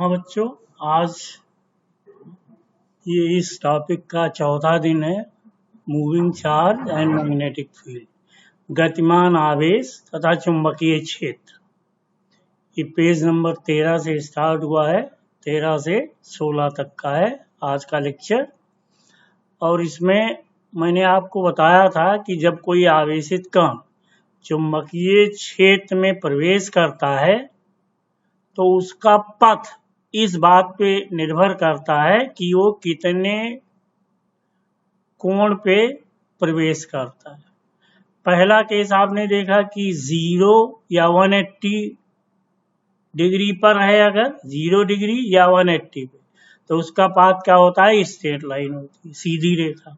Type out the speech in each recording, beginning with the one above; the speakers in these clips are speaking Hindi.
हाँ बच्चों, आज ये इस टॉपिक का चौथा दिन है। Moving charge and magnetic field, गतिमान आवेश तथा चुंबकीय क्षेत्र। ये पेज नंबर 13 से स्टार्ट हुआ है, 13 से 16 तक का है आज का लेक्चर। और इसमें मैंने आपको बताया था कि जब कोई आवेशित कण चुंबकीय क्षेत्र में प्रवेश करता है तो उसका पथ इस बात पे निर्भर करता है कि वो कितने कोण पे प्रवेश करता है। पहला केस आपने देखा कि 0 या 180 डिग्री पर है, अगर 0 डिग्री या 180 पे तो उसका पाथ क्या होता है, स्ट्रेट लाइन होती है, सीधी रेखा।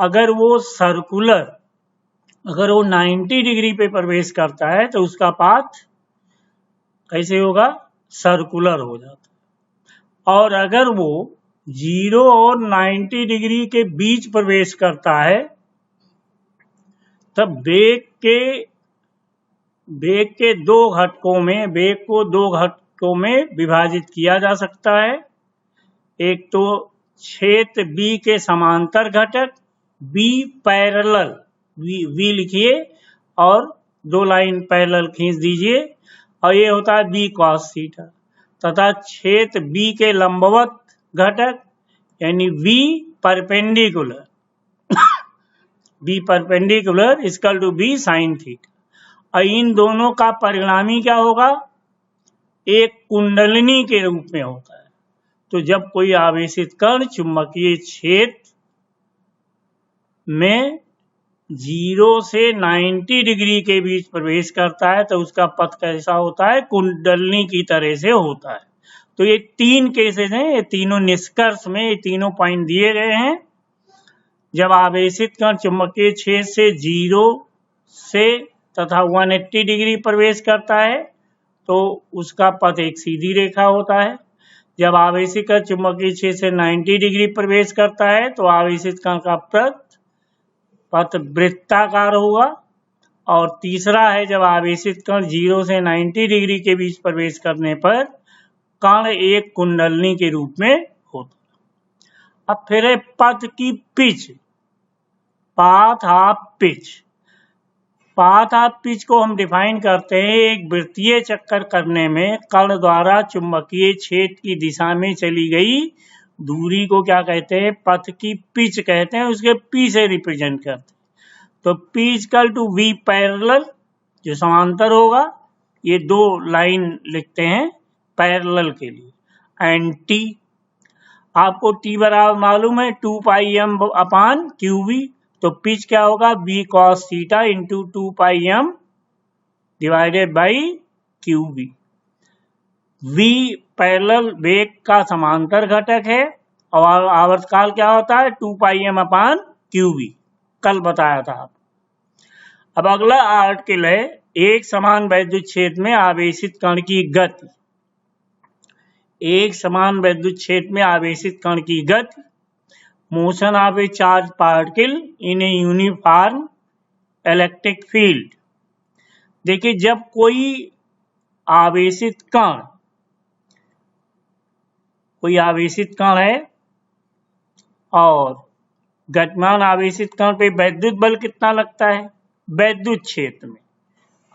अगर वो सर्कुलर, अगर वो 90 डिग्री पे प्रवेश करता है तो उसका पाथ कैसे होगा, सर्कुलर हो जाता है। और अगर वो 0 और 90 डिग्री के बीच प्रवेश करता है तब वेग के दो घटकों में, वेग को दो घटकों में विभाजित किया जा सकता है। एक तो क्षेत्र B के समांतर घटक, B पैरेलल, V लिखिए और दो लाइन पैरेलल खींच दीजिए, और ये होता है B cos थीटा। तथा क्षेत्र B के लंबवत घटक यानी V perpendicular, B perpendicular equal to B sin theta. और इन दोनों का परिणामी क्या होगा, एक कुंडलिनी के रूप में होता है। तो जब कोई आवेशित कण चुंबकीय क्षेत्र में 0 से 90 डिग्री के बीच प्रवेश करता है तो उसका पथ कैसा होता है, कुंडलिनी की तरह से होता है। तो ये तीन केसेस हैं, ये तीनों निष्कर्ष में ये तीनों पॉइंट दिए गए हैं। जब आवेशित कण चुंबकीय क्षेत्र से 0 से तथा 180 डिग्री प्रवेश करता है तो उसका पथ एक सीधी रेखा होता है। जब आवेशित कण चुंबकीय क्षेत्र से 90 डिग्री प्रवेश करता है तो आवेशित कण का पथ वृत्ताकार होगा। और तीसरा है, जब आवेशित कण 0 से 90 डिग्री के बीच प्रवेश करने पर कण एक कुंडलिनी के रूप में होता है। अब फिर है पथ की pitch, path of pitch. Path of pitch को हम डिफाइन करते हैं, एक वृत्तीय चक्कर करने में कण द्वारा चुंबकीय क्षेत्र की दिशा में चली गई दूरी को क्या कहते हैं, पथ की पिच कहते हैं। उसके पी से रिप्रेजेंट करते हैं। तो P equal to V parallel, जो समांतर होगा, ये दो लाइन लिखते हैं पैरेलल के लिए। एंड T, आपको T बराबर मालूम है 2 पाई m अपान QV। तो पिच क्या होगा, B cos theta into 2 pi m divided by QV। V parallel वेग का समांतर घटक है और आवर्तकाल क्या होता है, 2 पाई m अपान QV, कल बताया था आप। अब अगला आर्टिकल है एक समान वैद्युत क्षेत्र में आवेशित कण की गति। एक समान वैद्युत क्षेत्र में आवेशित कण की गति, motion of A charge particle in a uniform electric field. देखिए, जब कोई आवेशित कण है और गतिमान आवेशित कण पे वैद्युत बल कितना लगता है, वैद्युत क्षेत्र में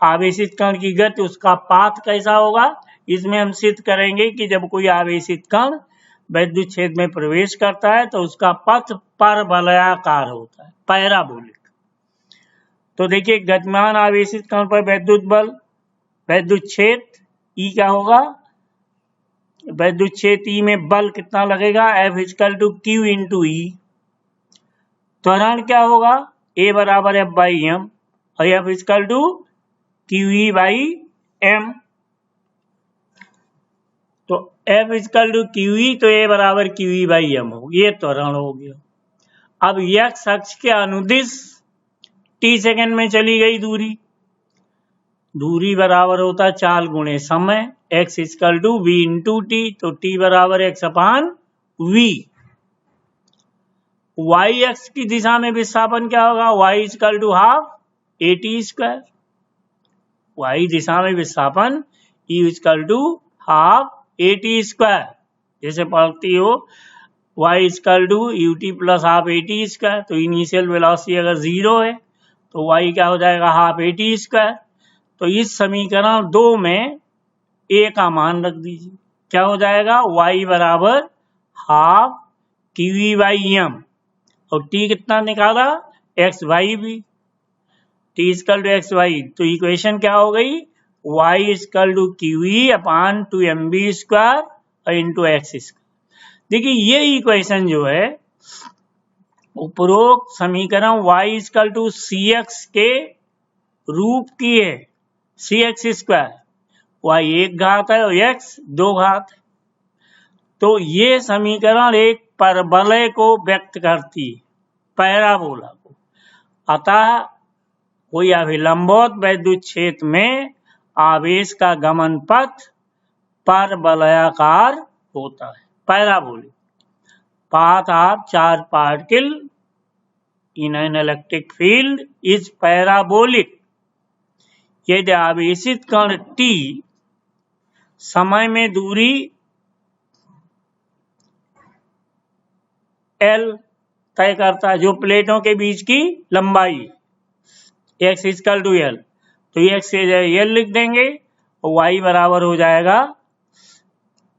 आवेशित कण की गति, उसका पाथ कैसा होगा, इसमें हम सिद्ध करेंगे कि जब कोई आवेशित कण वैद्युत क्षेत्र में प्रवेश करता है तो उसका पथ परवलयाकार होता है, पैराबोलिक। तो देखिए, गतिमान आवेशित कण पर वैद्युत बल, वैद्युत क्षेत्र E क्या होगा, वैद्युत क्षेत्र E में बल कितना लगेगा, F equal to Q into E। त्वरण क्या होगा, A बराबर F बाई M और F equal to QE by M। तो F इक्वल टू QE, तो A बराबर QE बाई M हो, ये त्वरण हो गया। अब x अक्ष के अनुदिश t सेकंड में चली गई दूरी बराबर होता है चाल गुणे समय, x equal to v into T, तो t बराबर x अपान v। y अक्ष की दिशा में विस्थापन क्या होगा, y equal to half at square. y दिशा में विस्थापन E equal to half AT square, जैसे पढ़ती हो y equal to ut plus half AT square, तो इनिशियल वेलोसिटी अगर 0 है तो y क्या हो जाएगा, हाफ AT स्क्वायर। तो इस समीकरण 2 में a का मान रख दीजिए, क्या हो जाएगा, y बराबर हाफ QE बाई m, और t कितना निकाला, x बाई भी, t equal to X Y, तो इक्वेशन क्या हो गई, y equal to QE upon 2mb square into X square. देखिए ये इक्वेशन जो है उपरोक्त समीकरण y इक्वल टू cx के रूप की है, cx स्क्वायर, y एक घात है और x 2 घात है। तो ये समीकरण एक परवलय को व्यक्त करती है, पैराबोला को। अतः कोई अभिलंबोत वैद्युत क्षेत्र में आवेश का गमन पथ परवलयाकार होता है, parabolic. Path of charge particle in an electric field is parabolic. यदि आवेशित कण T समय में दूरी L तय करता है, जो प्लेटों के बीच की लंबाई x इक्वल टू L, तो x से L लिख देंगे और y बराबर हो जाएगा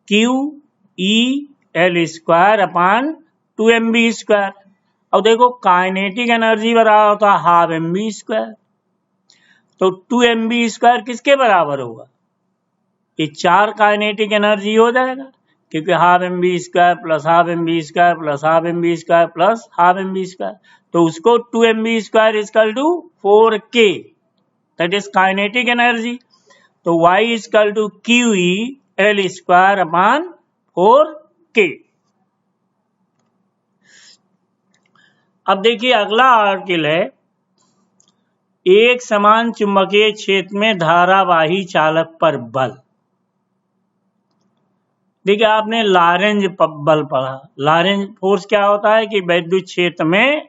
QE square upon 2mb square. अब देखो काइनेटिक एनर्जी बराबर होता है हाफ mb स्क्वायर, तो 2mb स्क्वायर किसके बराबर होगा, ये 4 काइनेटिक एनर्जी हो जाएगा, क्योंकि half mb square plus half mb square plus half mb square plus half mb square, तो उसको 2mb square equal to 4k, that is kinetic energy. तो y equal to QE square upon 4k। अब देखिए अगला आर्टिकल है, एक समान चुंबकीय क्षेत्र में धारावाही चालक पर बल। देखिए आपने लॉरेंज बल पढ़ा, लॉरेंज फोर्स क्या होता है कि वैद्युत क्षेत्र में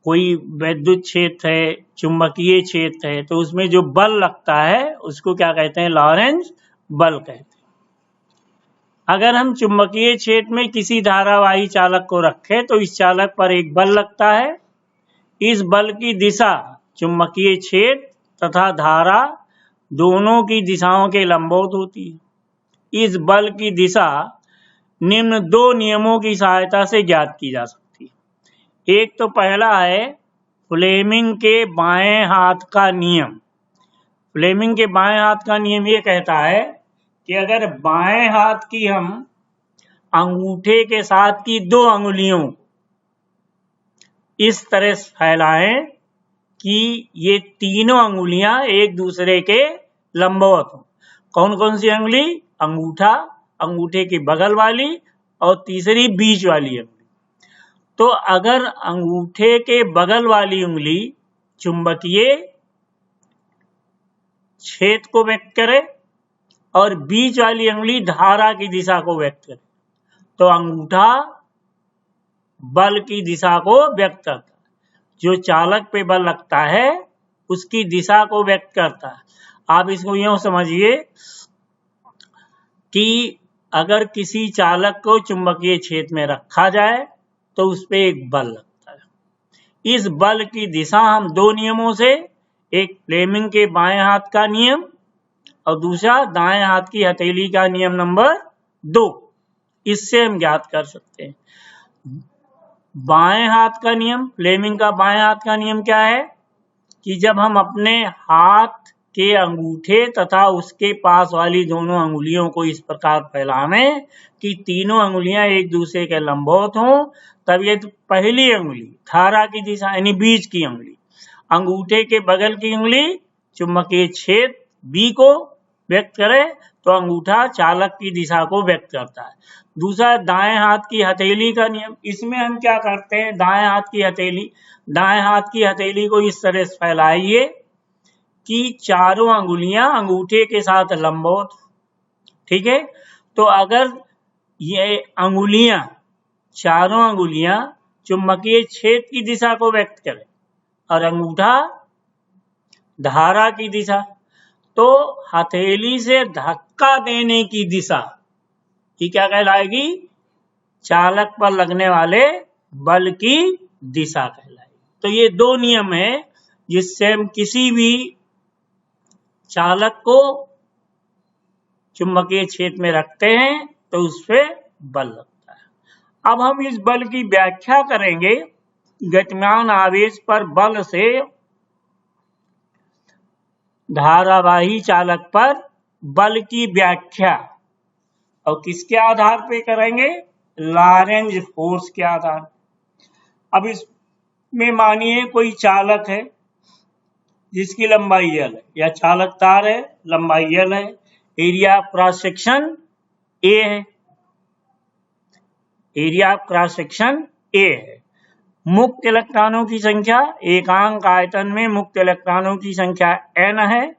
कोई वैद्युत क्षेत्र है, चुंबकीय क्षेत्र है, तो उसमें जो बल लगता है उसको क्या कहते हैं, लॉरेंज बल कहते हैं। अगर हम चुंबकीय क्षेत्र में किसी धारावाही चालक को रखें तो इस चालक पर एक बल लगता है, इस बल की दिशा चुंबकीय क्षेत्र तथा धारा दोनों की दिशाओं के लंबवत होती है। इस बल की दिशा निम्न 2 नियमों की सहायता से ज्ञात की जा सकती है। एक तो पहला है फ्लेमिंग के बाएं हाथ का नियम। फ्लेमिंग के बाएं हाथ का नियम ये कहता है कि अगर बाएं हाथ की हम अंगूठे के साथ की 2 अंगुलियों इस तरह फैलाएं कि ये तीनों अंगुलियां एक दूसरे के लंबवत हो। कौन कौन सी अंगुली, अंगूठा, अंगूठे की बगल वाली और तीसरी बीच वाली अंगुली। तो अगर अंगूठे के बगल वाली उंगली चुंबकीय क्षेत्र को व्यक्त करे और बीच वाली अंगुली धारा की दिशा को व्यक्त करे, तो अंगूठा बल की दिशा को व्यक्त करता है। जो चालक पे बल लगता है उसकी दिशा को व्यक्त करता है। आप इसको यूं समझिए कि अगर किसी चालक को चुंबकीय क्षेत्र में रखा जाए तो उस पे एक बल लगता है। इस बल की दिशा हम 2 नियमों से, एक फ्लेमिंग के बाएं हाथ का नियम और दूसरा दाएं हाथ की हथेली का नियम नंबर 2, इससे हम ज्ञात कर सकते हैं। बाएं हाथ का नियम, फ्लेमिंग का बाएं हाथ का नियम क्या है कि जब हम अपने हाथ के अंगूठे तथा उसके पास वाली दोनों अंगुलियों को इस प्रकार फैलावें कि तीनों अंगुलियां एक दूसरे के लंबवत हों, तब ये पहली अंगुली धारा की दिशा यानी बीच की अंगुली, अंगूठे के बगल की अंगुली चुंबकीय क्षेत्र B को व्यक्त करे तो अंगूठा चालक की दिशा को व्यक्त करता है। दूसरा दाएं हाथ की हथेली का नियम। इसमें हम क्या करते हैं, दाएं हाथ की हथेली को इस तरह से फैलाइए कि चारों अंगुलियां अंगूठे के साथ लंबवत, ठीक है। तो अगर ये अंगुलियां, चारों अंगुलियां चुंबकीय क्षेत्र की दिशा को व्यक्त करें और अंगूठा धारा की दिशा, तो हथेली से धक्का देने की दिशा ये क्या कहलाएगी? चालक पर लगने वाले बल की दिशा कहलाएगी। तो ये दो नियम है जिससे हम किसी भी चालक को चुंबकीय क्षेत्र में रखते हैं तो उस पे बल लगता है। अब हम इस बल की व्याख्या करेंगे। गतिमान आवेश पर बल से धारावाही चालक पर बल की व्याख्या और किसके आधार पे करेंगे? लॉरेंज फोर्स के आधार। अब इसमें मानिए कोई चालक है जिसकी लंबाई L है, या चालक तार है, लंबाई L है, area of cross section A है, area of cross section A है। मुक्त इलेक्ट्रॉनों की संख्या, एकांक आयतन में मुक्त इलेक्ट्रॉनों की संख्या n है।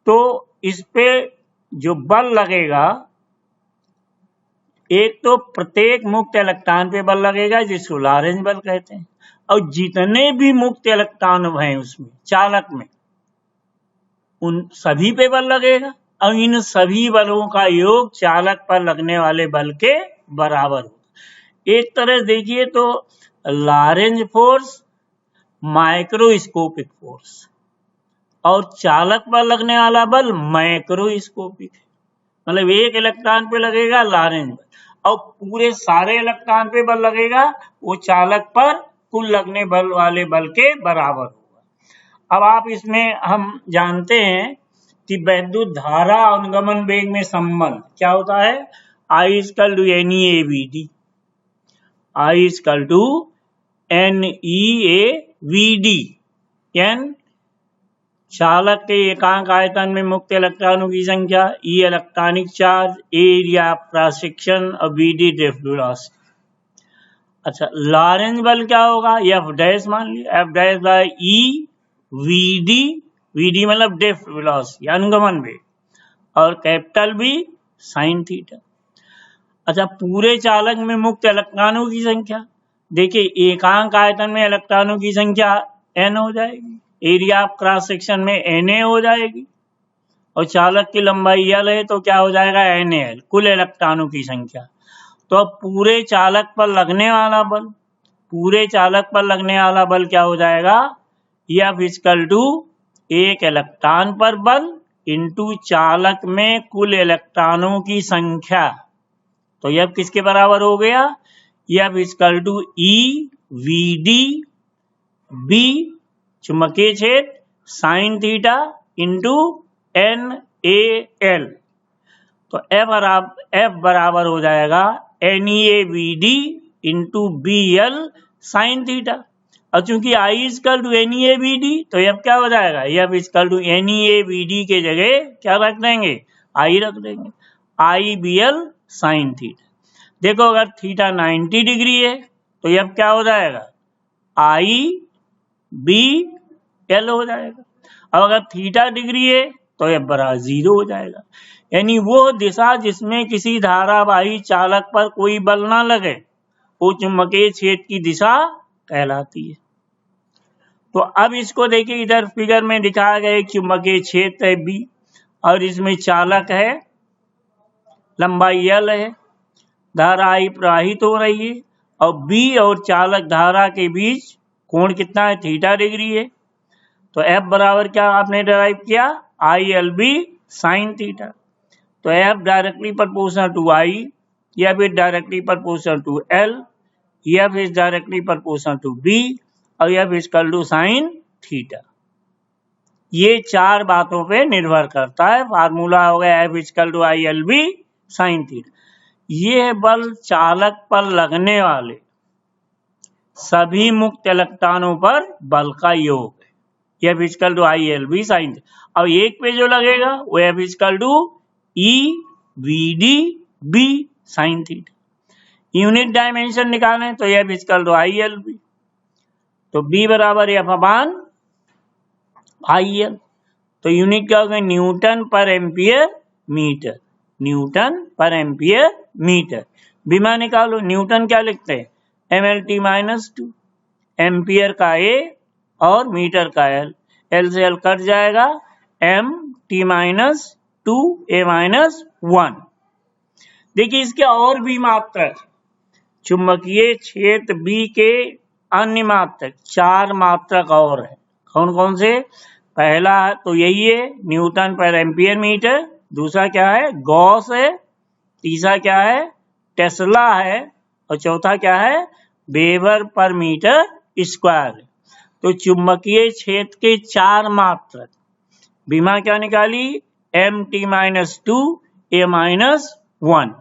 तो इस पे जो बल लगेगा, एक तो प्रत्येक मुक्त इलेक्ट्रॉन पे बल लगेगा जिसको लॉरेंज बल कहते हैं, और जितने भी मुक्त इलेक्ट्रॉन हैं उसमें चालक में उन सभी पे बल लगेगा, और इन सभी बलों का योग चालक पर लगने वाले बल के बराबर होगा। एक तरह देखिए तो लॉरेंज फोर्स माइक्रोस्कोपिक फोर्स और चालक पर लगने वाला बल मैक्रोस्कोपिक है। मतलब एक इलेक्ट्रॉन पे लगेगा लॉरेंज बल और पूरे सारे इलेक्ट्रॉन पे बल लगेगा वो चालक पर कुल लगने बल वाले बल के बराबर होगा। अब आप इसमें हम जानते हैं कि वैद्युत धारा अनुगमन वेग में संबंध क्या होता है? I equal to NEAVD, I equal to NEAVD। n चालक के एकांक आयतन में मुक्त इलेक्ट्रॉनों की संख्या, E electronic charge, area of cross section और VD ड्रिफ्ट वेलोसिटी। अच्छा, लॉरेंज बल क्या होगा? F डैश मान लिया, F dash by E VD, VD मतलब ड्रिफ्ट वेलोसिटी अनुगमन वेग, और कैपिटल B साइन थीटा। अच्छा, पूरे चालक में मुक्त इलेक्ट्रॉनों की संख्या, देखिए एकांक आयतन में इलेक्ट्रॉनों की संख्या n हो जाएगी, एरिया ऑफ क्रॉस सेक्शन में Na हो जाएगी, और चालक की लंबाई L है तो क्या हो जाएगा? NaL, कुल इलेक्ट्रॉनों की संख्या। तो अब पूरे चालक पर लगने वाला बल, पूरे चालक पर लगने वाला बल क्या हो जाएगा? F इक्वल टू एक इलेक्ट्रॉन पर बल इंटू चालक में कुल इलेक्ट्रॉनों की संख्या। तो F किसके बराबर हो गया? F equal to E VD B चुंबकीय क्षेत्र साइन थीटा इंटू NaL। तो F बराबर हो जाएगा NEAVD into BL sine theta. और चूंकि I इक्वल टू NEAVD तो F क्या हो जाएगा? F इक्वल टू NEAVD के जगह क्या रख देंगे? I रख देंगे, IBL साइन थीटा। देखो अगर थीटा 90 डिग्री है तो F क्या हो जाएगा? IBL हो जाएगा। अब अगर थीटा डिग्री है तो F बराबर 0 हो जाएगा। यानी वो दिशा जिसमें किसी धारावाही चालक पर कोई बल ना लगे वो चुंबकीय क्षेत्र की दिशा कहलाती है। तो अब इसको देखिए, इधर फिगर में दिखाया गया एक चुंबकीय क्षेत्र है B और इसमें चालक है, लंबाई L है, धारा I प्रवाहित हो रही है और B और चालक धारा के बीच कोण कितना है? थीटा डिग्री है। तो F बराबर क्या आपने डिराइव किया? ILB sine theta. तो F directly proportional to I, F is directly proportional to L, F is directly proportional to B और F equal to sine theta. ये चार बातों पे निर्भर करता है। फार्मूला हो गया F equal to ILB sine theta. ये बल चालक पर लगने वाले सभी मुक्त इलेक्ट्रॉनों पर बल का योग है। F equal to ILB sine theta. अब एक पे जो लगेगा वो F equal to EVD B sine theta. Unit dimension निकालें तो F इक्वल टू ILB, तो B बराबर F अपान IL। तो यूनिट क्या होगा? न्यूटन पर एम्पियर मीटर, न्यूटन पर एम्पियर मीटर। बीमा निकालो, न्यूटन क्या लिखते हैं? MLT-2, एम्पियर का A और मीटर का L। एल से एल कट जाएगा, एम टी माइनस 2 ए माइनस 1। देखिए इसके और भी मात्रक, चुंबकीय क्षेत्र बी के अन्य मात्रक 4 मात्रक और है। कौन कौन से? पहला तो यही है, न्यूटन पर एम्पियर मीटर। दूसरा क्या है? गॉस है। तीसरा क्या है? टेस्ला है। और चौथा क्या है? वेबर पर मीटर स्क्वायर। तो चुंबकीय क्षेत्र के 4 मात्रक, बीमा क्या निकाली? एम टी माइनस 2 ए माइनस 1।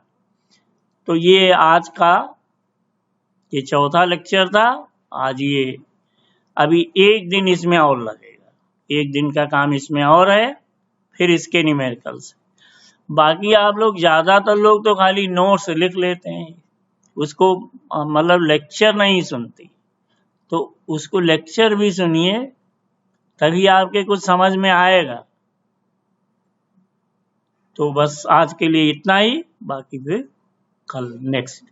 तो ये आज का ये चौथा लेक्चर था। आज ये अभी एक दिन इसमें और लगेगा, एक दिन का काम इसमें और है, फिर इसके न्यूमेरिकल्स। बाकी आप लोग ज्यादातर लोग तो खाली नोट्स लिख लेते हैं, उसको मतलब लेक्चर नहीं सुनती। तो उसको लेक्चर भी सुनिए, तभी आपके कुछ समझ में आएगा। तो बस आज के लिए इतना ही, बाकी फिर कल नेक्स्ट